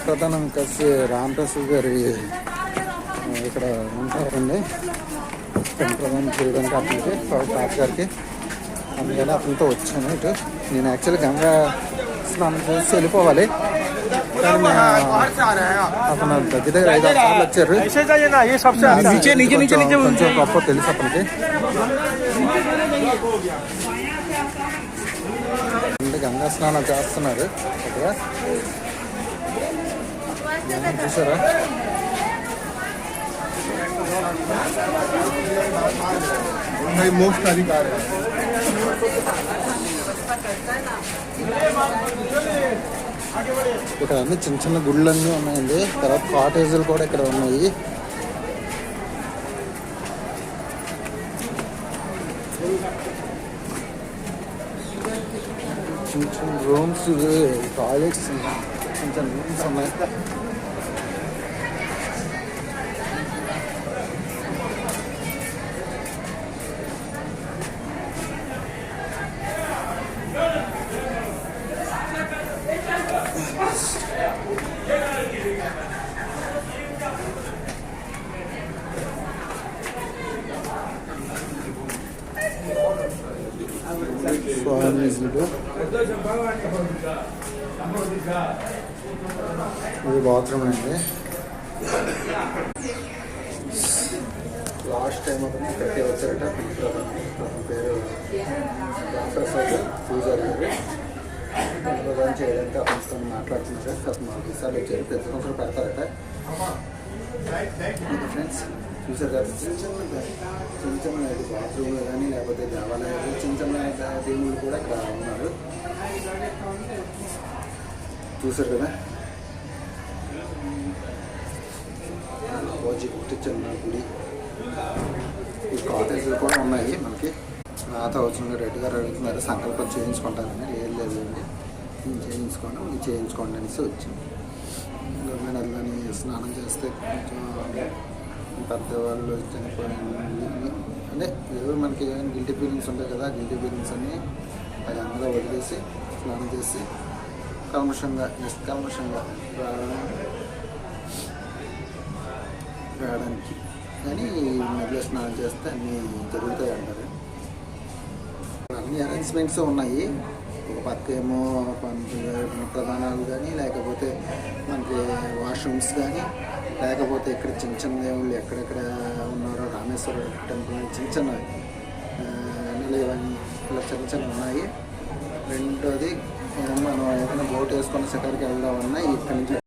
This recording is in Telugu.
ప్రధానం కలిసి రామప్రసాద్ గారి ఇక్కడ ఉంటారండి. ప్రధానం చేయడానికి అతనికి తాతగారికి, అందుకని అతనితో వచ్చాను ఇటు. నేను యాక్చువల్లీ గంగా స్నానం చేసి వెళ్ళిపోవాలి, కానీ అతను దగ్గర దగ్గర 5-6 సార్లు వచ్చారు. కొంచెం గొప్ప తెలుసు అతనికి. గంగా స్నానం చేస్తున్నారు ఇక్కడ, చూసారా? ఇక్కడ అన్ని చిన్న చిన్న గుళ్ళన్నీ ఉన్నాయండి. తర్వాత కాటేజీలు కూడా ఇక్కడ ఉన్నాయి. చిన్న చిన్న రూమ్స్, టాయిలెట్స్, చిన్న చిన్న రూమ్స్ ఉన్నాయి. స్వామీజీలు, ఇది బాత్రూమ్ అండి. లాస్ట్ టైం అతను ఇక్కడికి వచ్చారట. పేరు రామప్రసాద్ పూజారి గారు. ప్రధానం చేయడానికి అతనితో మాట్లాడుతున్నారు. అతను 4 సార్లు వచ్చారు. ప్రతి సంవత్సరం పెడతారట. ఫ్రెండ్స్ చూసారు కదా, చిన్న చిన్న బాత్రూమ్లు కానీ లేకపోతే దేవాలయాలు, చిన్న చిన్న దేవుళ్ళు కూడా ఇక్కడ ఉన్నారు. చూసారు కదా, ఒకటి చిన్న గుడి. ఈ కాటేజీలు కూడా ఉన్నాయి మనకి. నాతో వచ్చిన రెడ్డి గారు అడుగుతున్నారు సంకల్పం చేయించుకుంటారని. ఏం లేదు అండి, నేను చేయించుకోండి అనేసి వచ్చింది. గంగా నదిలోని స్నానం చేస్తే కొంచెం పెద్దవాళ్ళు చనిపోయింది అంటే ఏదో మనకి ఏమైనా గిల్టీ ఫీలింగ్స్ ఉంటాయి కదా, గిల్టీ ఫీలింగ్స్ అన్ని అది అందులో వదిలేసి స్నానం చేసి నిష్కల్మషంగా రావడానికి కానీ నదిలో స్నానం చేస్తే అన్నీ జరుగుతాయి అంటారు. అన్ని అరేంజ్మెంట్స్ ఉన్నాయి. ఒక పక్క ఏమో ప్రధానాలు కానీ, లేకపోతే మనకి వాష్రూమ్స్ కానీ, లేకపోతే ఇక్కడ చిన్న చిన్న దేవుళ్ళు ఎక్కడెక్కడ ఉన్నారో రామేశ్వర టెంపుల్ చిన్న చిన్న నిలయవన్నీ ఇలా చిన్న చిన్న ఉన్నాయి. రెండోది మనం ఏదైనా బోట్ వేసుకొని షికార్కి వెళ్దామన్నా ఇక్కడి నుంచి